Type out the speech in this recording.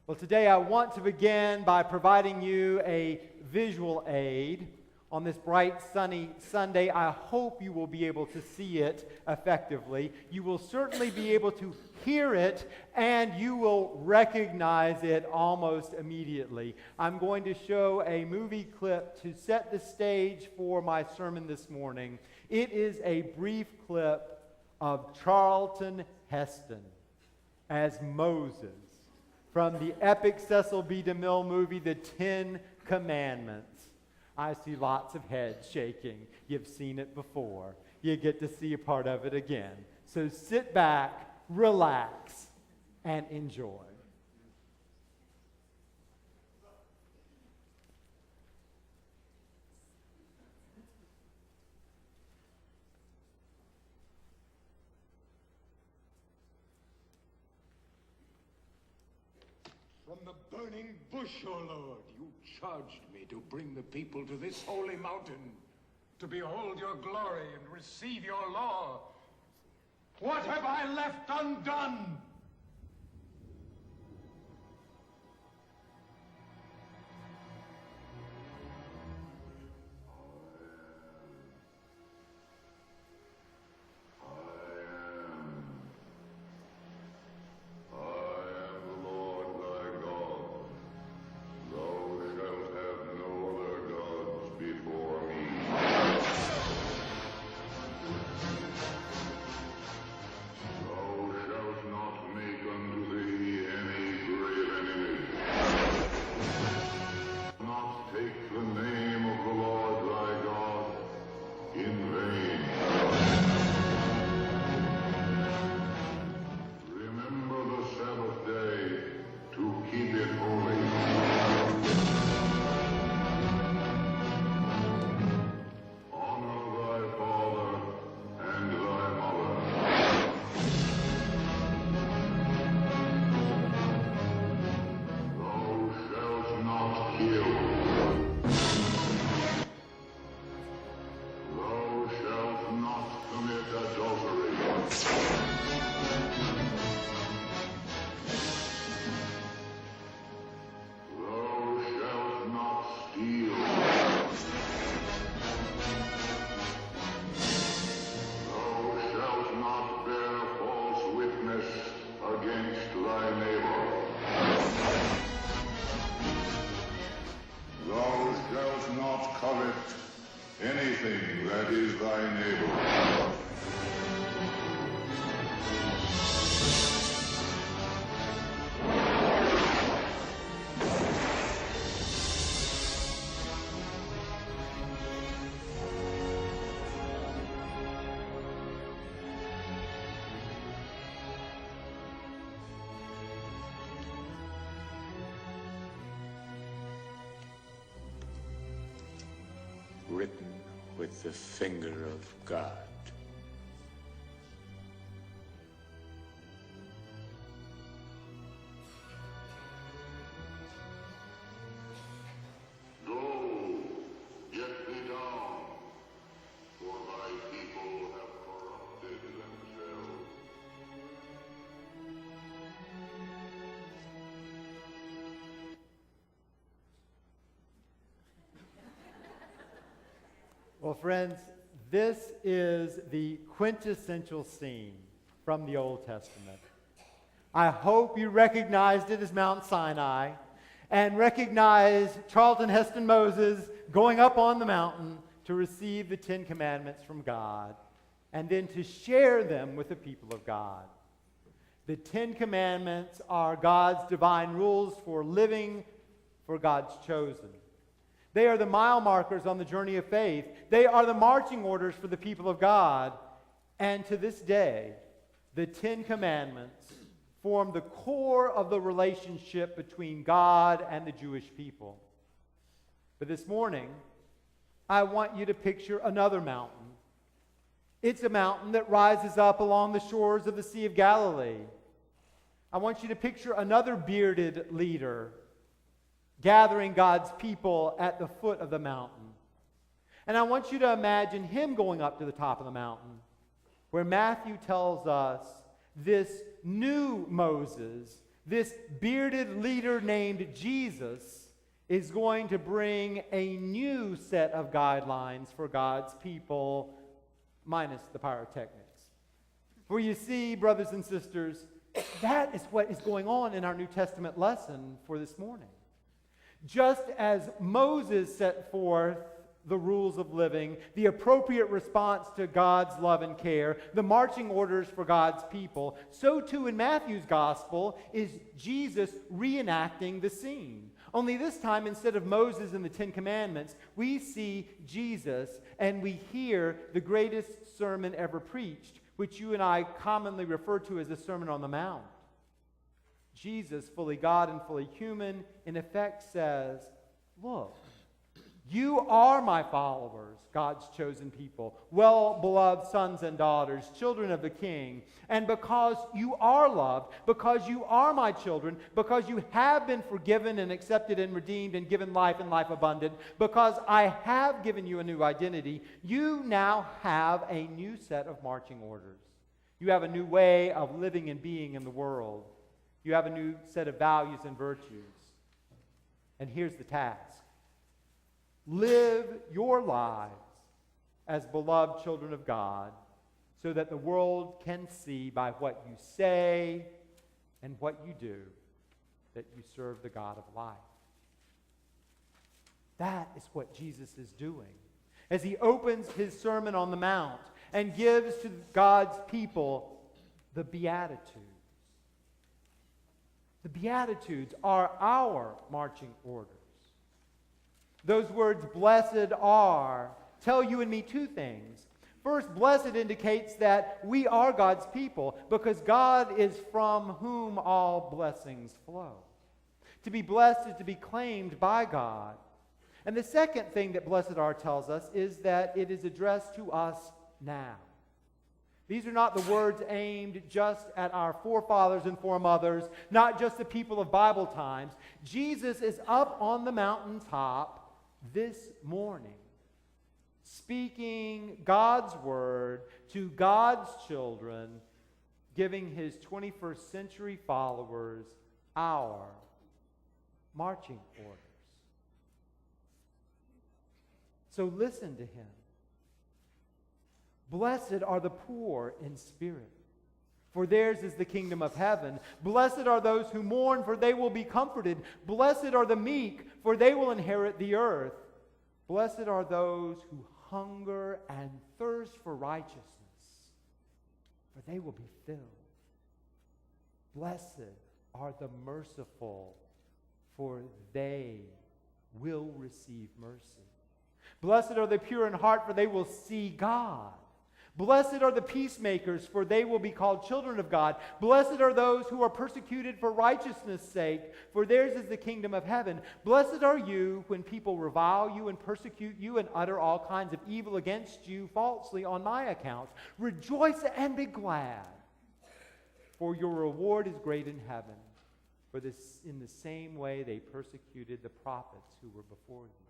Well, today I want to begin by providing you a visual aid. On this bright, sunny Sunday, I hope you will be able to see it effectively. You will certainly be able to hear it, and you will recognize it almost immediately. I'm going to show a movie clip to set the stage for my sermon this morning. It is a brief clip of Charlton Heston as Moses from the epic Cecil B. DeMille movie, The Ten Commandments. I see lots of heads shaking. You've seen it before. You get to see a part of it again. So sit back, relax, and enjoy. From the burning bush, O Lord, you charged me to bring the people to this holy mountain, to behold your glory and receive your law. What have I left undone? Anything that is thy neighbor. Written with the finger of God. Go, get thee down, for thy people have corrupted themselves. Well, friends, this is the quintessential scene from the Old Testament. I hope you recognized it as Mount Sinai and recognize Charlton Heston Moses going up on the mountain to receive the Ten Commandments from God and then to share them with the people of God. The Ten Commandments are God's divine rules for living for God's chosen. They are the mile markers on the journey of faith. They are the marching orders for the people of God. And to this day, the Ten Commandments form the core of the relationship between God and the Jewish people. But this morning, I want you to picture another mountain. It's a mountain that rises up along the shores of the Sea of Galilee. I want you to picture another bearded leader gathering God's people at the foot of the mountain. And I want you to imagine him going up to the top of the mountain, where Matthew tells us this new Moses, this bearded leader named Jesus is going to bring a new set of guidelines for God's people, minus the pyrotechnics. For you see, brothers and sisters, that is what is going on in our New Testament lesson for this morning. Just as Moses set forth the rules of living, the appropriate response to God's love and care, the marching orders for God's people, so too in Matthew's gospel is Jesus reenacting the scene. Only this time, instead of Moses and the Ten Commandments, we see Jesus and we hear the greatest sermon ever preached, which you and I commonly refer to as the Sermon on the Mount. Jesus, fully God and fully human, in effect says, look, you are my followers, God's chosen people, well-beloved sons and daughters, children of the King. And because you are loved, because you are my children, because you have been forgiven and accepted and redeemed and given life and life abundant, because I have given you a new identity, you now have a new set of marching orders. You have a new way of living and being in the world. You have a new set of values and virtues. And here's the task. Live your lives as beloved children of God so that the world can see by what you say and what you do that you serve the God of life. That is what Jesus is doing as he opens his Sermon on the Mount and gives to God's people the Beatitudes. The Beatitudes are our marching orders. Those words, blessed are, tell you and me two things. First, blessed indicates that we are God's people because God is from whom all blessings flow. To be blessed is to be claimed by God. And the second thing that blessed are tells us is that it is addressed to us now. These are not the words aimed just at our forefathers and foremothers, not just the people of Bible times. Jesus is up on the mountaintop this morning, speaking God's word to God's children, giving his 21st century followers our marching orders. So listen to him. Blessed are the poor in spirit, for theirs is the kingdom of heaven. Blessed are those who mourn, for they will be comforted. Blessed are the meek, for they will inherit the earth. Blessed are those who hunger and thirst for righteousness, for they will be filled. Blessed are the merciful, for they will receive mercy. Blessed are the pure in heart, for they will see God. Blessed are the peacemakers, for they will be called children of God. Blessed are those who are persecuted for righteousness' sake, for theirs is the kingdom of heaven. Blessed are you when people revile you and persecute you and utter all kinds of evil against you falsely on my account. Rejoice and be glad, for your reward is great in heaven. For this, in the same way they persecuted the prophets who were before you.